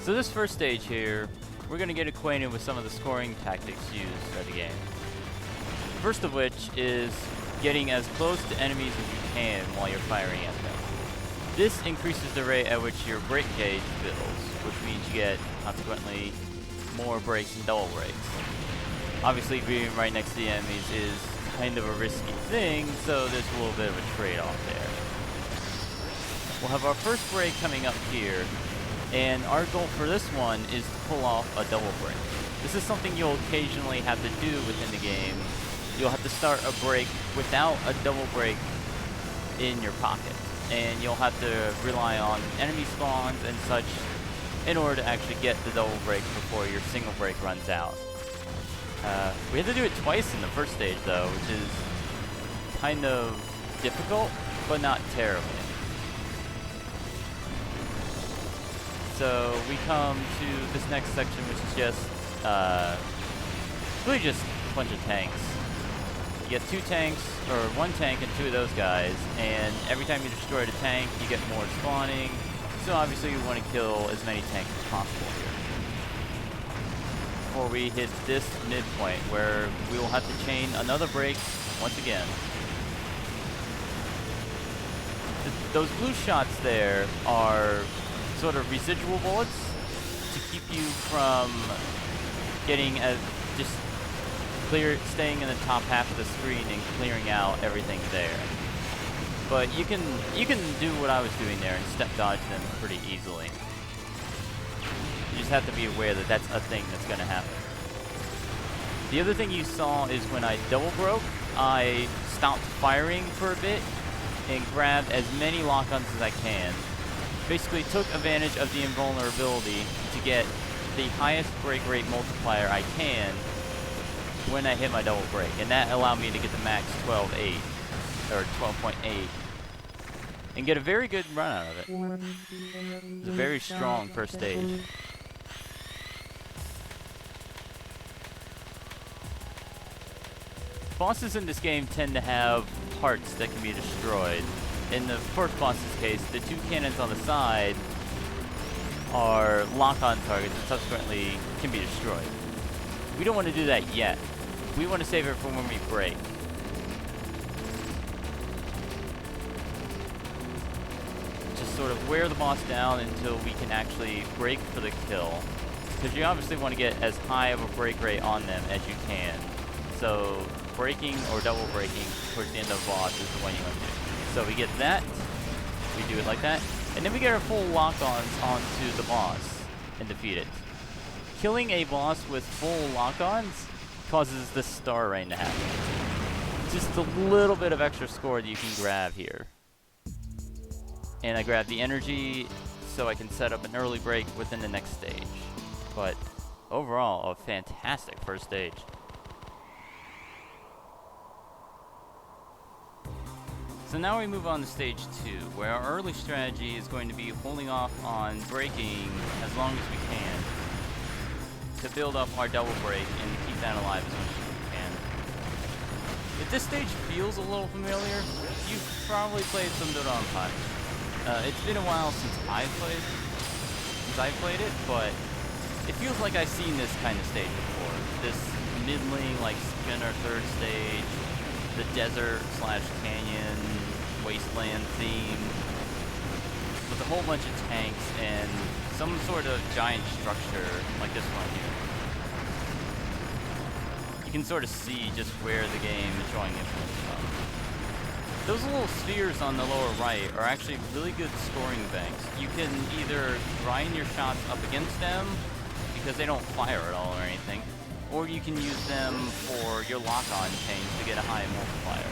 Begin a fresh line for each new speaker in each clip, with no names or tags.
So this first stage here, we're going to get acquainted with some of the scoring tactics used by the game. First of which is getting as close to enemies as you can while you're firing at them. This increases the rate at which your break gauge builds, which means you get, consequently, more breaks and double breaks. Obviously, being right next to the enemies is kind of a risky thing, so there's a little bit of a trade-off there. We'll have our first break coming up here, and our goal for this one is to pull off a double break. This is something you'll occasionally have to do within the game. You'll have to start a break without a double break in your pocket, and you'll have to rely on enemy spawns and such in order to actually get the double break before your single break runs out. We had to do it twice in the first stage though, which is kind of difficult, but not terribly. So we come to this next section, which is just really just a bunch of tanks. You get 2 tanks, or 1 tank and 2 of those guys, and every time you destroy the tank, you get more spawning. So obviously you want to kill as many tanks as possible here. Before we hit this midpoint, where we will have to chain another break once again. Those blue shots there are sort of residual bullets to keep you from getting just staying in the top half of the screen and clearing out everything there. But you can do what I was doing there and step dodge them pretty easily. You just have to be aware that that's a thing that's going to happen. The other thing you saw is when I double broke, I stopped firing for a bit and grabbed as many lock-ons as I can. Basically took advantage of the invulnerability to get the highest break rate multiplier I can when I hit my double break, and that allowed me to get the max 12.8 or 12.8 and get a very good run out of it. It's a very strong first stage. Bosses in this game tend to have parts that can be destroyed. In the first boss's case, the 2 cannons on the side are lock-on targets that subsequently can be destroyed. We don't want to do that yet. We want to save it for when we break. Just sort of wear the boss down until we can actually break for the kill. Because you obviously want to get as high of a break rate on them as you can. So breaking or double breaking towards the end of the boss is the one you want to do. So we get that, we do it like that, and then we get our full lock-ons onto the boss and defeat it. Killing a boss with full lock-ons causes the star rain to happen. Just a little bit of extra score that you can grab here. And I grab the energy so I can set up an early break within the next stage. But overall, a fantastic first stage. So now we move on to stage 2, where our early strategy is going to be holding off on breaking as long as we can to build up our double break and keep that alive as much as we can. If this stage feels a little familiar, you've probably played some Dodon Punch. It's been a while since I've played it, but it feels like I've seen this kind of stage before. This middling, like, spinner third stage, the desert/canyon wasteland theme with a whole bunch of tanks and some sort of giant structure like this one here. You can sort of see just where the game is drawing influence from. Those little spheres on the lower right are actually really good scoring banks. You can either grind your shots up against them because they don't fire at all or anything, or you can use them for your lock-on chains to get a high multiplier.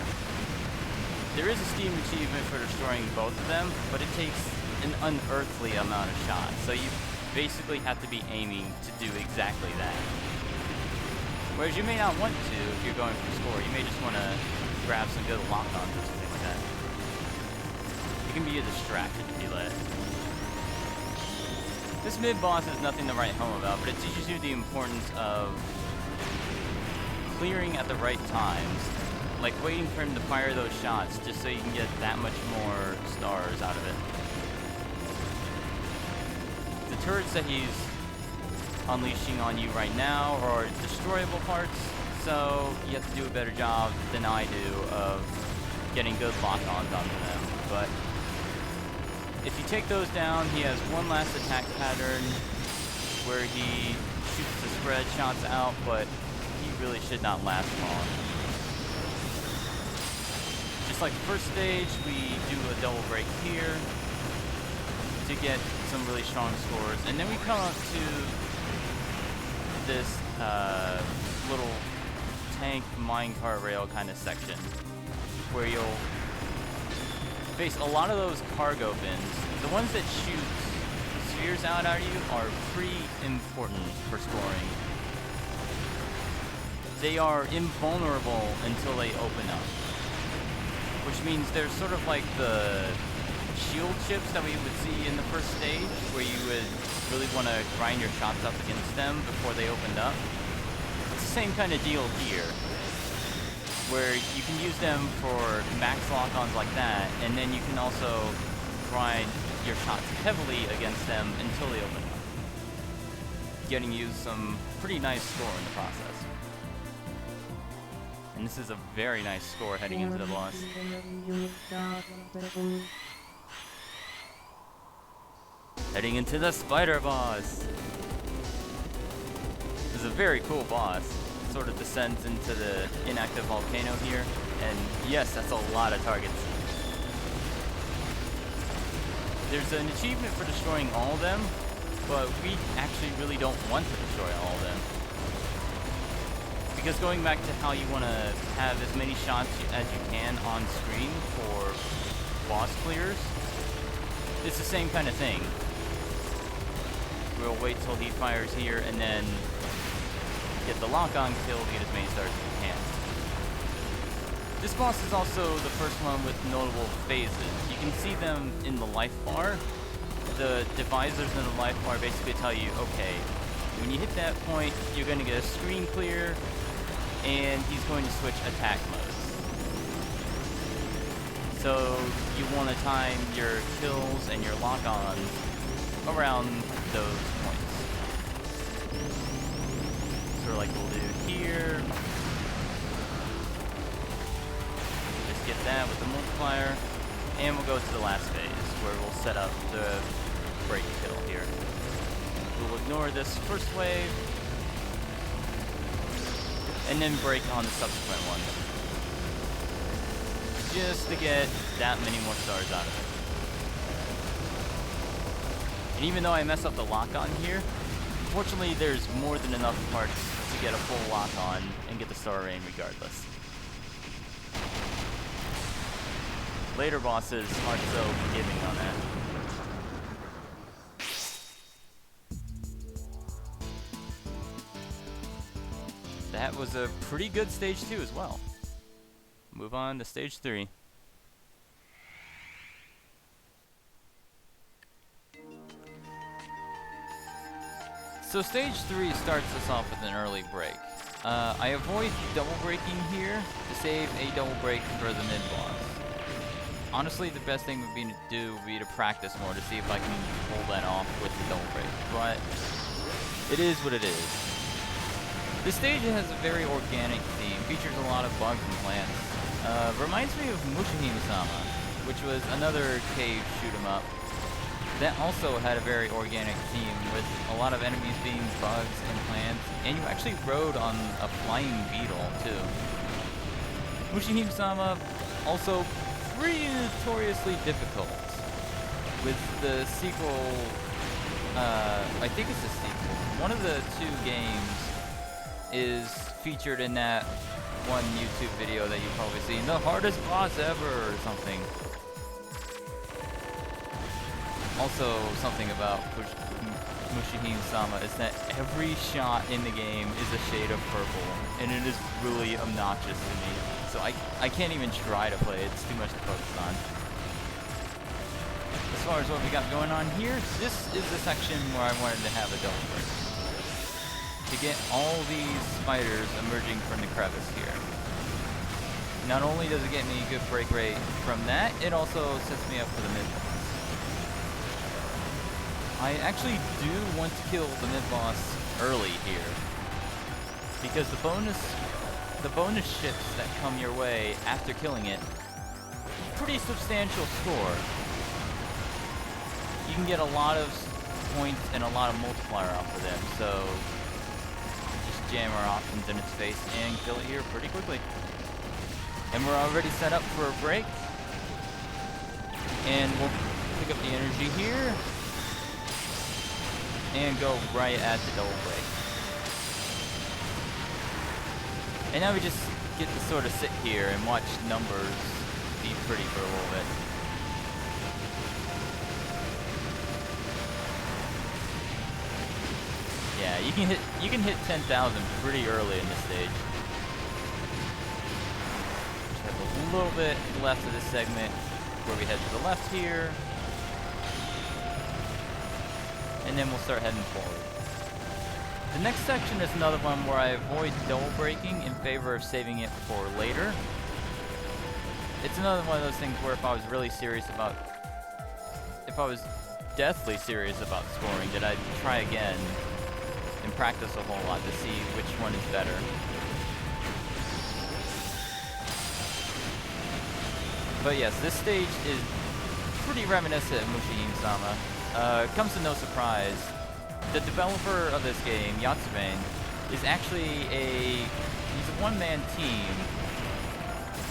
There is a Steam achievement for destroying both of them, but it takes an unearthly amount of shots, so you basically have to be aiming to do exactly that. Whereas you may not want to if you're going for score. You may just want to grab some good lock-ons or something like that. It can be a distraction if you let it. This mid-boss is nothing to write home about, but it teaches you the importance of clearing at the right times, like waiting for him to fire those shots just so you can get that much more stars out of it. The turrets that he's unleashing on you right now are destroyable parts, so you have to do a better job than I do of getting good lock-ons onto them. But if you take those down, he has one last attack pattern where he shoots the spread shots out, but he really should not last long. Just like the first stage, we do a double break here to get some really strong scores, and then we come up to this little tank minecart rail kind of section where you'll face a lot of those cargo bins. The ones that shoot spheres out at you are pretty important for scoring. They are invulnerable until they open up, which means they're sort of like the shield chips that we would see in the first stage, where you would really want to grind your shots up against them before they opened up. It's the same kind of deal here, where you can use them for max lock-ons like that, and then you can also grind your shots heavily against them until they open up, getting you some pretty nice score in the process. And this is a very nice score heading into the boss. Heading into the spider boss. This is a very cool boss. It sort of descends into the inactive volcano here, and yes, that's a lot of targets. There's an achievement for destroying all of them, but we actually really don't want to destroy all of them. Because going back to how you want to have as many shots as you can on screen for boss clears, it's the same kind of thing. We'll wait till he fires here and then get the lock-on kill to get as many stars as we can. This boss is also the first one with notable phases. You can see them in the life bar. The divisors in the life bar basically tell you, okay, when you hit that point, you're going to get a screen clear, and he's going to switch attack modes. So you want to time your kills and your lock-ons around those points. Sort of like we'll do here. Just get that with the multiplier, and we'll go to the last phase where we'll set up the break kill here. We'll ignore this first wave, and then break on the subsequent one, just to get that many more stars out of it. And even though I mess up the lock-on here, fortunately there's more than enough parts to get a full lock-on and get the star rain regardless. Later bosses aren't so forgiving on that. That was a pretty good stage 2 as well. Move on to stage 3. So stage 3 starts us off with an early break. I avoid double breaking here to save a double break for the mid-boss. Honestly, the best thing would be to practice more to see if I can pull that off with the double break, but it is what it is. This stage has a very organic theme, features a lot of bugs and plants. Reminds me of Mushihime-sama, which was another cave shoot-'em-up that also had a very organic theme with a lot of enemies being bugs and plants, and you actually rode on a flying beetle too. Mushihime-sama also pretty notoriously difficult, with the sequel, I think it's a sequel. One of the 2 games is featured in that one YouTube video that you've probably seen, the hardest boss ever or something. Also, something about Mushihime-sama is that every shot in the game is a shade of purple, and it is really obnoxious to me. So I can't even try to play it, it's too much to focus on. As far as what we got going on here, this is the section where I wanted to have a double break, to get all these spiders emerging from the crevice here. Not only does it get me a good break rate from that, it also sets me up for the mid-boss. I actually do want to kill the mid-boss early here, because the bonus ships that come your way after killing it, pretty substantial score. You can get a lot of points and a lot of multiplier off of them, so just jam our options in its face and kill it here pretty quickly. And we're already set up for a break, and we'll pick up the energy here and go right at the double break. And now we just get to sort of sit here and watch numbers be pretty for a little bit. Yeah, you can hit 10,000 pretty early in this stage. Just have a little bit left of this segment where we head to the left here, and then we'll start heading forward. The next section is another one where I avoid double braking in favor of saving it for later. It's another one of those things where if I was really serious about, if I was deathly serious about scoring, that I'd try again and practice a whole lot to see which one is better. But yes, this stage is pretty reminiscent of Mushihime-sama. It comes to no surprise. The developer of this game, Yatsubane, is actually he's a one-man team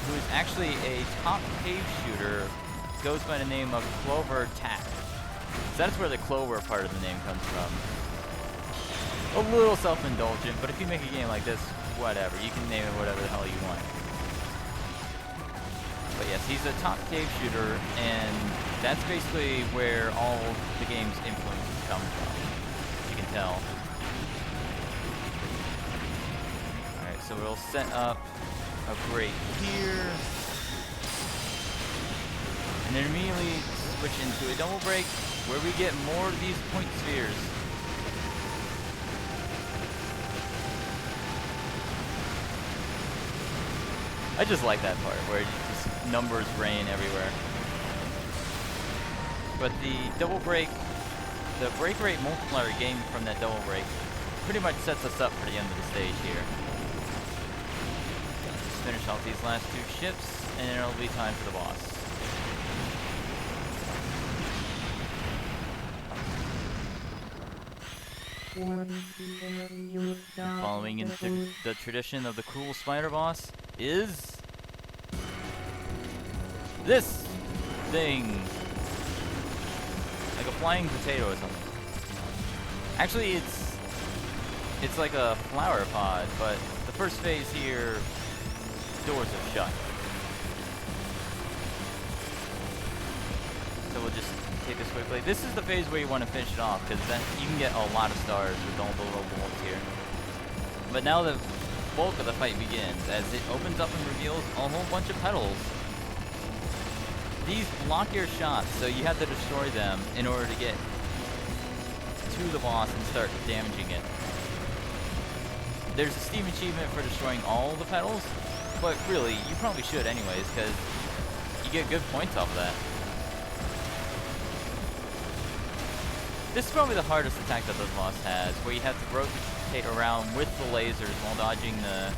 who is actually a top cave shooter, goes by the name of Clover Tack. So that's where the Clover part of the name comes from. A little self-indulgent, but if you make a game like this, whatever. You can name it whatever the hell you want. But yes, he's a top cave shooter, and that's basically where all the game's influences come from. You can tell. Alright, so we'll set up a break here, and then immediately switch into a double break where we get more of these point spheres. I just like that part where just numbers rain everywhere. But the double break, the break rate multiplier gained from that double break pretty much sets us up for the end of the stage here. Just finish off these last two ships, and then it'll be time for the boss. Following in the tradition of the cruel spider boss is this thing, like a flying potato or something. Actually, it's like a flower pod, but the first phase here, doors are shut. So we'll just take this quickly. This is the phase where you want to finish it off, because then you can get a lot of stars with all the little bolts here. But now the bulk of the fight begins, as it opens up and reveals a whole bunch of petals. These block your shots, so you have to destroy them in order to get to the boss and start damaging it. There's a Steam achievement for destroying all the petals, but really, you probably should anyways, because you get good points off of that. This is probably the hardest attack that the boss has, where you have to rotate around with the lasers while dodging the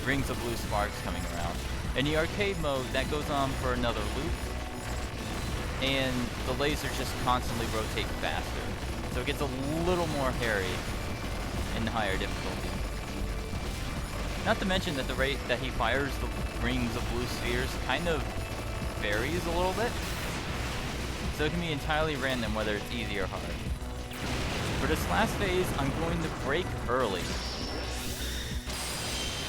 rings of blue sparks coming around. In the arcade mode, that goes on for another loop, and the lasers just constantly rotate faster. So it gets a little more hairy in higher difficulty. Not to mention that the rate that he fires the rings of blue spheres kind of varies a little bit. So it can be entirely random whether it's easy or hard. For this last phase, I'm going to break early,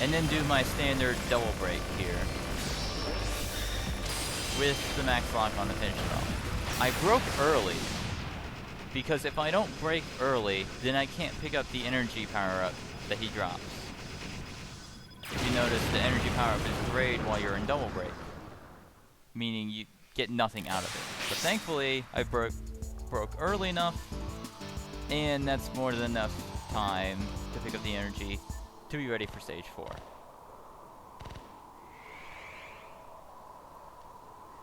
and then do my standard double break here with the max lock on the finish off. I broke early because if I don't break early, then I can't pick up the energy power-up that he drops. If you notice, the energy power-up is grayed while you're in double break, meaning you get nothing out of it. But thankfully, I broke early enough, and that's more than enough time to pick up the energy to be ready for stage 4.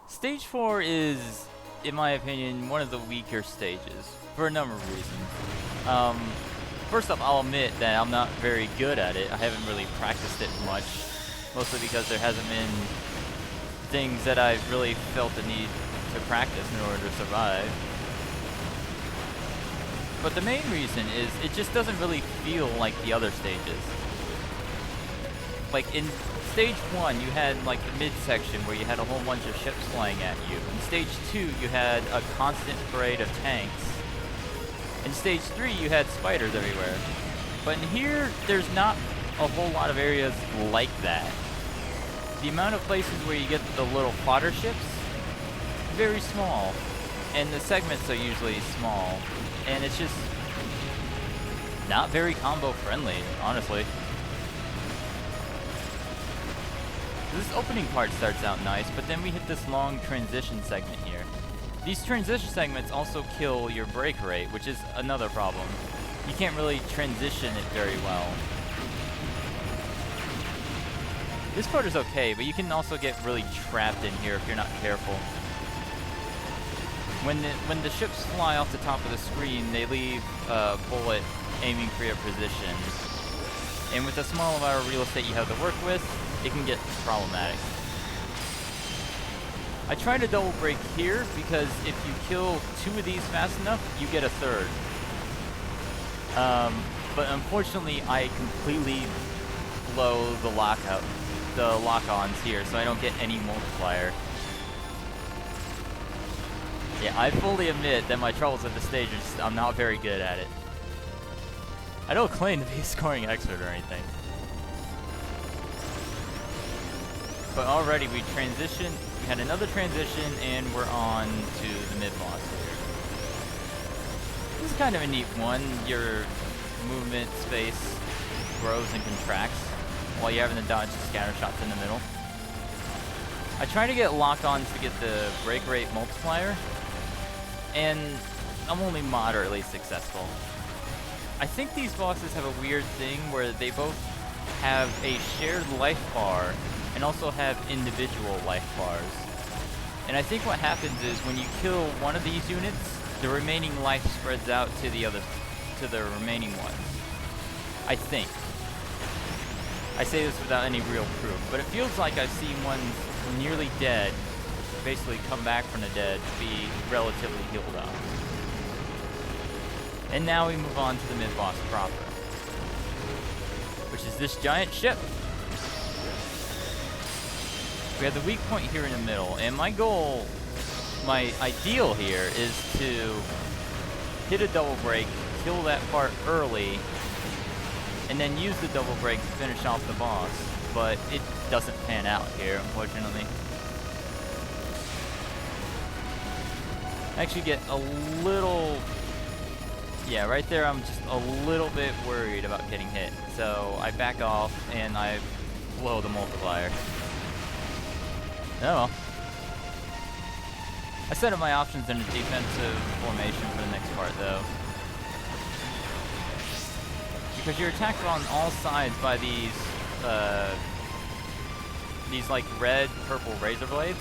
Stage 4 is in my opinion, one of the weaker stages for a number of reasons. First off, I'll admit that I'm not very good at it. I haven't really practiced it much, mostly because there hasn't been things that I've really felt the need to practice in order to survive. But the main reason is it just doesn't really feel like the other stages. Like in stage 1, you had like the midsection where you had a whole bunch of ships flying at you. In stage 2, you had a constant parade of tanks. In stage 3, you had spiders everywhere. But in here, there's not a whole lot of areas like that. The amount of places where you get the little fodder ships, very small. And the segments are usually small. And it's just not very combo friendly, honestly. This opening part starts out nice, but then we hit this long transition segment here. These transition segments also kill your break rate, which is another problem. You can't really transition it very well. This part is okay, but you can also get really trapped in here if you're not careful. When the ships fly off the top of the screen, they leave a bullet aiming for your position. And with the small amount of real estate you have to work with, it can get problematic. I try to double break here because if you kill 2 of these fast enough, you get a 3rd. But unfortunately, I completely blow the lock-ons here, so I don't get any multiplier. Yeah, I fully admit that my troubles at this stage are just, I'm not very good at it. I don't claim to be a scoring expert or anything. But already we transitioned, we had another transition, and we're on to the mid-boss here. This is kind of a neat one. Your movement space grows and contracts while you're having to dodge the scatter shots in the middle. I try to get lock-ons to get the break rate multiplier, and I'm only moderately successful. I think these bosses have a weird thing where they both have a shared life bar and also have individual life bars. And I think what happens is when you kill one of these units, the remaining life spreads out to the remaining ones. I think. I say this without any real proof, but it feels like I've seen ones nearly dead basically come back from the dead to be relatively healed up. And now we move on to the mid-boss proper, which is this giant ship. We have the weak point here in the middle, and my goal, my ideal here is to hit a double break, kill that part early, and then use the double break to finish off the boss. But it doesn't pan out here, unfortunately. I actually get a little... Yeah, right there I'm just a little bit worried about getting hit. So I back off and I blow the multiplier. Oh well. I set up my options in a defensive formation for the next part though. Because you're attacked on all sides by these like red, purple razor blades.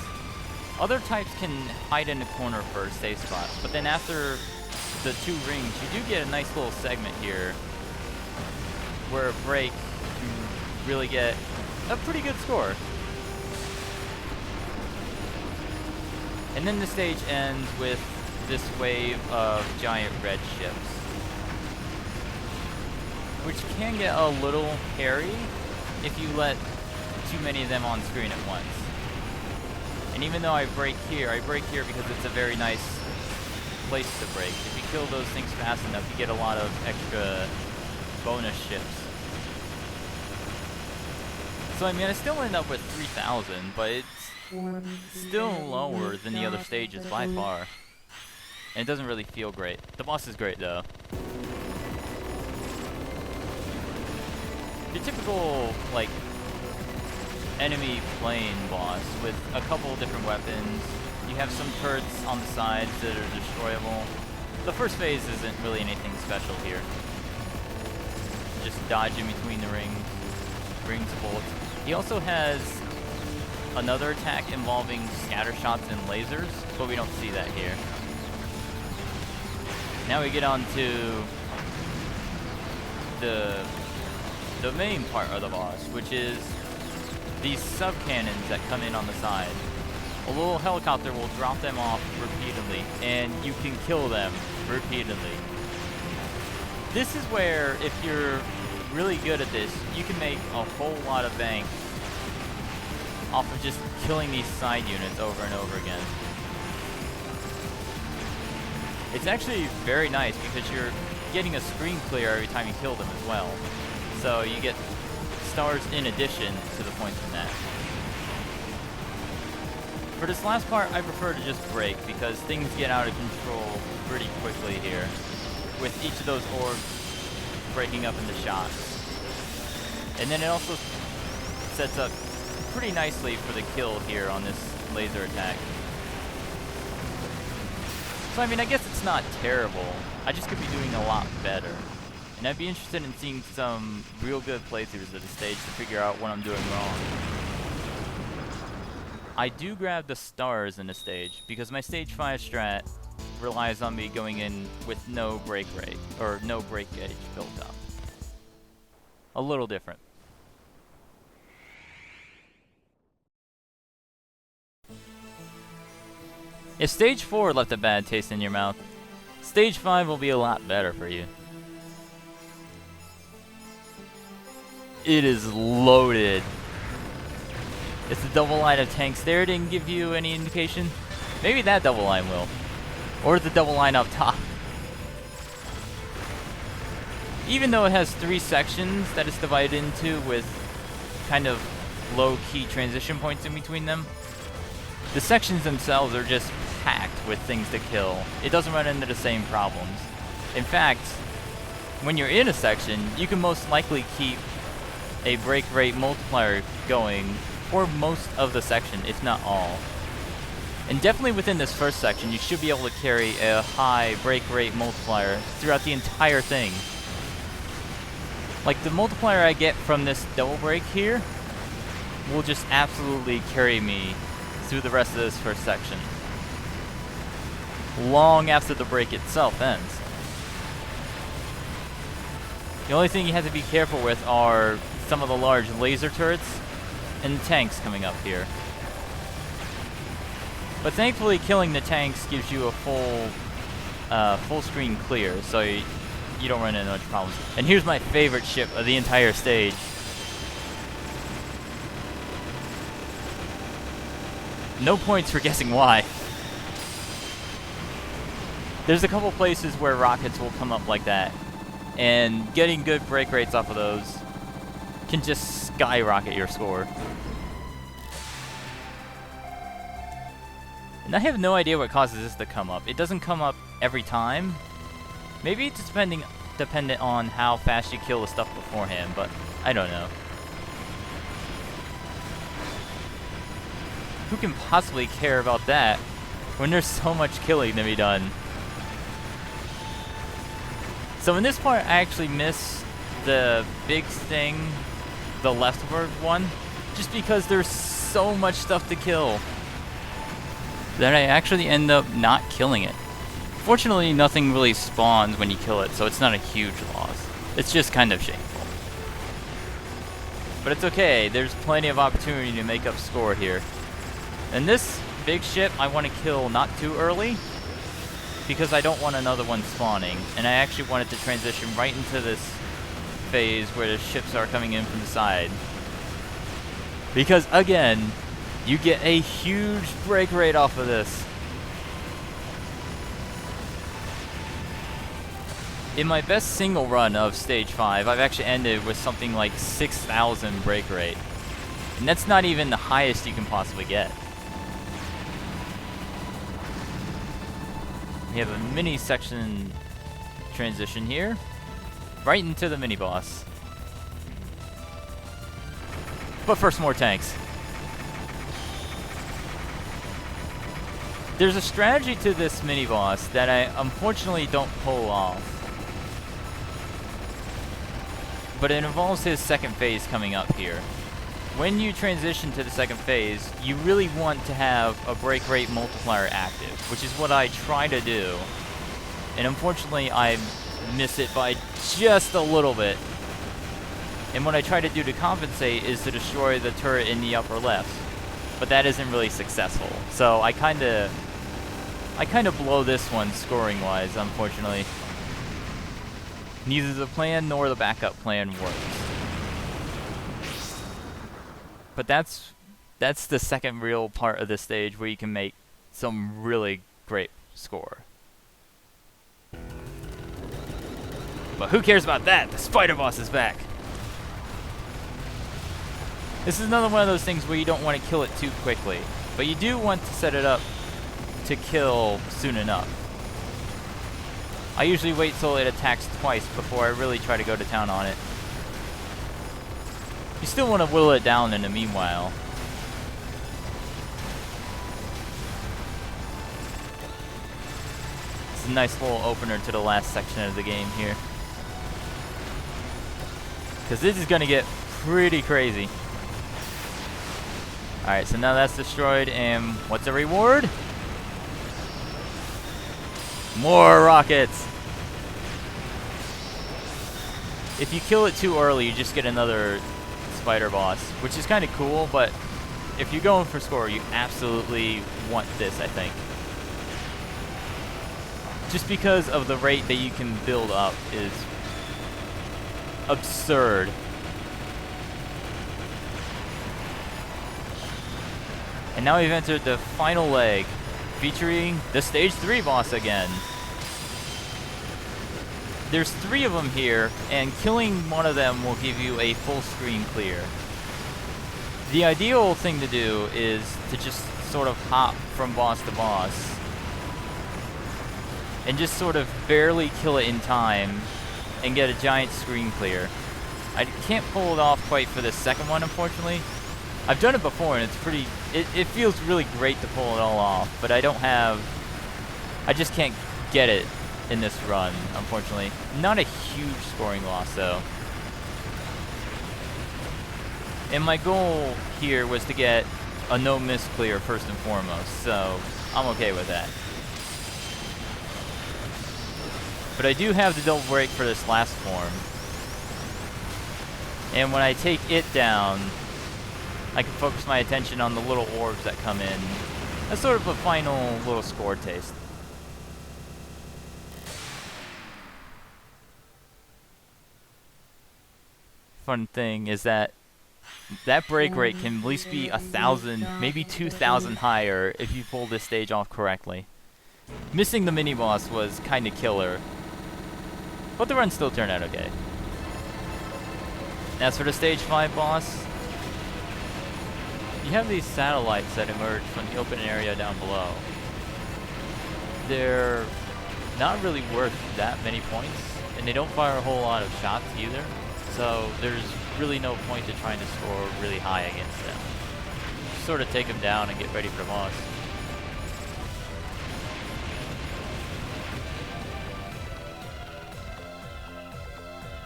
Other types can hide in the corner for a safe spot, but then after the 2 rings, you do get a nice little segment here where a break can really get a pretty good score. And then the stage ends with this wave of giant red ships, which can get a little hairy if you let too many of them on screen at once. And even though I break here because it's a very nice place to break. If you kill those things fast enough, you get a lot of extra bonus ships. So I mean, I still end up with 3,000, but it's still lower than the other stages by far. And it doesn't really feel great. The boss is great though. The typical, like, enemy plane boss with a couple different weapons. You have some turrets on the sides that are destroyable. The first phase isn't really anything special here. Just dodge in between the rings of bullets. He also has another attack involving scatter shots and lasers, but we don't see that here. Now we get on to the main part of the boss, which is these sub-cannons that come in on the side. A little helicopter will drop them off repeatedly, and you can kill them repeatedly. This is where, if you're really good at this, you can make a whole lot of bank off of just killing these side units over and over again. It's actually very nice because you're getting a screen clear every time you kill them as well. So you get stars in addition to the points from that. For this last part, I prefer to just break because things get out of control pretty quickly here, with each of those orbs breaking up into shots. And then it also sets up pretty nicely for the kill here on this laser attack. So I mean, I guess it's not terrible. I just could be doing a lot better. And I'd be interested in seeing some real good playthroughs of the stage to figure out what I'm doing wrong. I do grab the stars in the stage because my stage 5 strat relies on me going in with no break rate, or no break gauge built up. A little different. If stage 4 left a bad taste in your mouth, stage 5 will be a lot better for you. It is loaded. It's the double line of tanks there. Didn't give you any indication. Maybe that double line will. Or the double line up top. Even though it has 3 sections that it's divided into with kind of low-key transition points in between them, the sections themselves are just packed with things to kill. It doesn't run into the same problems. In fact, when you're in a section, you can most likely keep a break rate multiplier going for most of the section, if not all. And definitely within this first section, you should be able to carry a high break rate multiplier throughout the entire thing. Like, the multiplier I get from this double break here will just absolutely carry me through the rest of this first section, long after the break itself ends. The only thing you have to be careful with are some of the large laser turrets and tanks coming up here. But thankfully, killing the tanks gives you a full screen clear, so you don't run into much problems. And here's my favorite ship of the entire stage. No points for guessing why. There's a couple places where rockets will come up like that, and getting good break rates off of those can just skyrocket your score. And I have no idea what causes this to come up. It doesn't come up every time. Maybe it's dependent on how fast you kill the stuff beforehand, but I don't know. Who can possibly care about that when there's so much killing to be done? So in this part, I actually miss the big thing, the leftward one, just because there's so much stuff to kill that I actually end up not killing it. Fortunately, nothing really spawns when you kill it, so it's not a huge loss. It's just kind of shameful. But it's okay, there's plenty of opportunity to make up score here. And this big ship I want to kill not too early, because I don't want another one spawning, and I actually want it to transition right into this phase where the ships are coming in from the side. Because again, you get a huge break rate off of this. In my best single run of Stage 5, I've actually ended with something like 6,000 break rate. And that's not even the highest you can possibly get. We have a mini section transition here, right into the mini boss. But first, more tanks. There's a strategy to this mini boss that I unfortunately don't pull off, but it involves his second phase coming up here. when you transition to the second phase, you really want to have a break rate multiplier active, which is what I try to do. And unfortunately, I miss it by just a little bit. And what I try to do to compensate is to destroy the turret in the upper left. But that isn't really successful. So I kind of blow this one scoring-wise, unfortunately. Neither the plan nor the backup plan works. But that's the second real part of this stage where you can make some really great score. But who cares about that? The spider boss is back. This is another one of those things where you don't want to kill it too quickly, but you do want to set it up to kill soon enough. I usually wait till it attacks twice before I really try to go to town on it. You still want to whittle it down in the meanwhile. It's a nice little opener to the last section of the game here. Because this is going to get pretty crazy. Alright, so now that's destroyed, and what's the reward? More rockets! If you kill it too early, you just get another spider boss, which is kind of cool, but if you're going for score, you absolutely want this, I think. Just because of the rate that you can build up is absurd. And now we've entered the final leg, featuring the Stage 3 boss again. There's 3 of them here, and killing one of them will give you a full screen clear. The ideal thing to do is to just sort of hop from boss to boss, and just sort of barely kill it in time, and get a giant screen clear. I can't pull it off quite for this second one, unfortunately. I've done it before, and it's pretty... It feels really great to pull it all off, but I just can't get it in this run, unfortunately. Not a huge scoring loss, though. And my goal here was to get a no-miss clear first and foremost, so I'm okay with that. But I do have the double break for this last form. And when I take it down, I can focus my attention on the little orbs that come in. That's sort of a final little score taste. Fun thing is that break rate can at least be 1,000, maybe 2,000 higher if you pull this stage off correctly. Missing the mini-boss was kinda killer, but the run still turned out okay. As for the Stage 5 boss, you have these satellites that emerge from the open area down below. They're not really worth that many points, and they don't fire a whole lot of shots either, so there's really no point to trying to score really high against them. Just sort of take them down and get ready for the boss.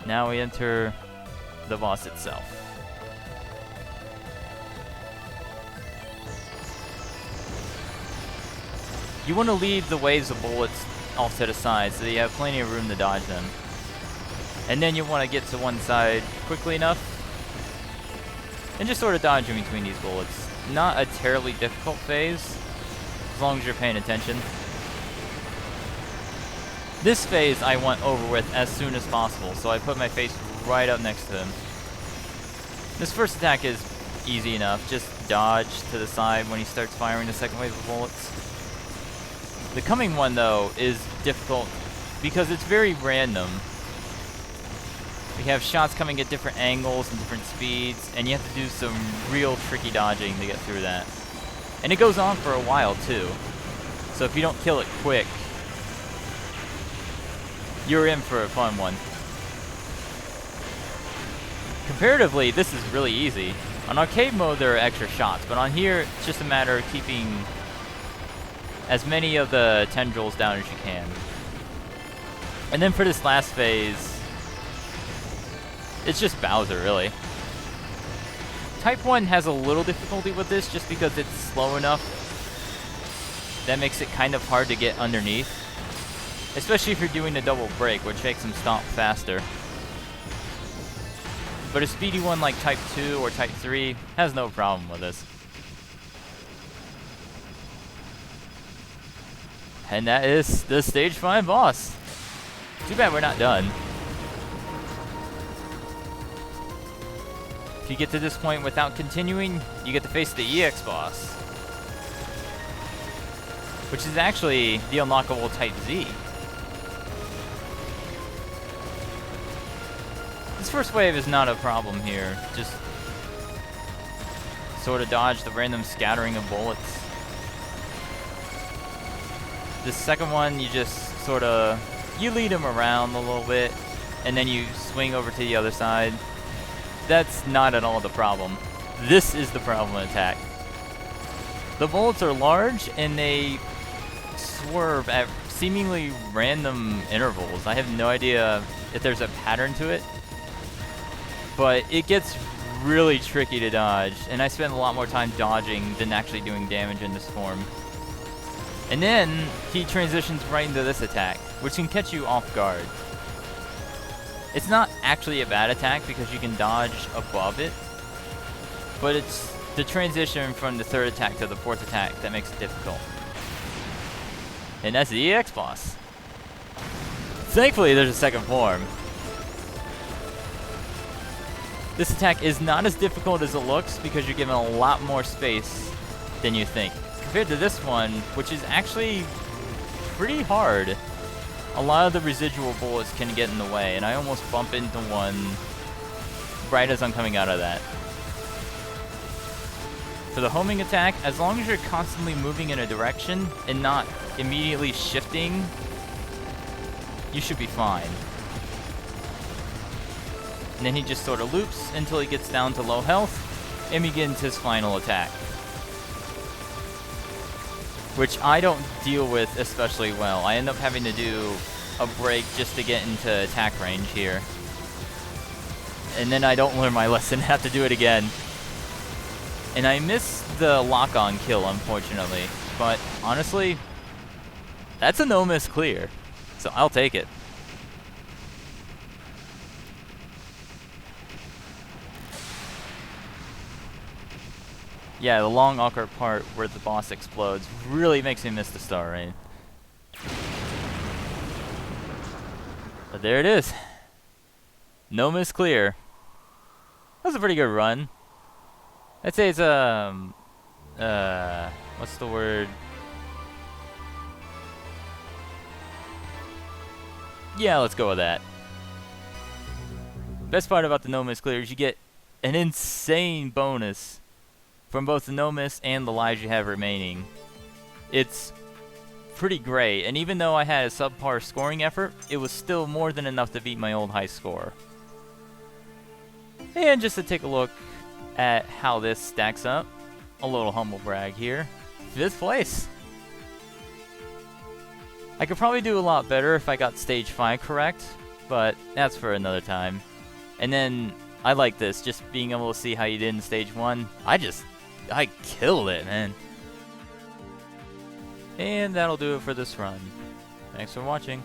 Now we enter the boss itself. You want to leave the waves of bullets off to the side so that you have plenty of room to dodge them. And then you want to get to one side quickly enough and just sort of dodge in between these bullets. Not a terribly difficult phase, as long as you're paying attention. This phase I want over with as soon as possible, so I put my face right up next to him. This first attack is easy enough, just dodge to the side when he starts firing the second wave of bullets. The coming one, though, is difficult because it's very random. We have shots coming at different angles and different speeds, and you have to do some real tricky dodging to get through that. And it goes on for a while, too. So if you don't kill it quick, you're in for a fun one. Comparatively, this is really easy. On arcade mode, there are extra shots, but on here, it's just a matter of keeping as many of the tendrils down as you can. And then for this last phase, it's just Bowser, really. Type 1 has a little difficulty with this just because it's slow enough. That makes it kind of hard to get underneath. Especially if you're doing a double break, which makes them stomp faster. But a speedy one like Type 2 or Type 3 has no problem with this. And that is the Stage 5 boss. Too bad we're not done. If you get to this point without continuing, you get to face the EX boss. Which is actually the unlockable Type Z. This first wave is not a problem here. Just sort of dodge the random scattering of bullets. The second one, you just sort of, you lead him around a little bit, and then you swing over to the other side. That's not at all the problem. This is the problem attack. The bullets are large, and they swerve at seemingly random intervals. I have no idea if there's a pattern to it, but it gets really tricky to dodge, and I spend a lot more time dodging than actually doing damage in this form. And then he transitions right into this attack, which can catch you off guard. It's not actually a bad attack because you can dodge above it, but it's the transition from the third attack to the fourth attack that makes it difficult. And that's the EX boss. Thankfully, there's a second form. This attack is not as difficult as it looks because you're given a lot more space than you think. Compared to this one, which is actually pretty hard, a lot of the residual bullets can get in the way, and I almost bump into one right as I'm coming out of that. For the homing attack, as long as you're constantly moving in a direction and not immediately shifting, you should be fine. And then he just sort of loops until he gets down to low health and begins his final attack, which I don't deal with especially well. I end up having to do a break just to get into attack range here. And then I don't learn my lesson, have to do it again. And I missed the lock-on kill, unfortunately. But honestly, that's a no-miss clear, so I'll take it. Yeah, the long awkward part where the boss explodes really makes me miss the star rain. But there it is. No miss clear. That was a pretty good run. I'd say it's what's the word? Yeah, let's go with that. Best part about the no miss clear is you get an insane bonus from both the no miss and the lives you have remaining. It's pretty great, and even though I had a subpar scoring effort, it was still more than enough to beat my old high score. And just to take a look at how this stacks up, a little humble brag here. 5th place. I could probably do a lot better if I got stage 5 correct, but that's for another time. And then I like this, just being able to see how you did in stage 1. I killed it, man. And that'll do it for this run. Thanks for watching.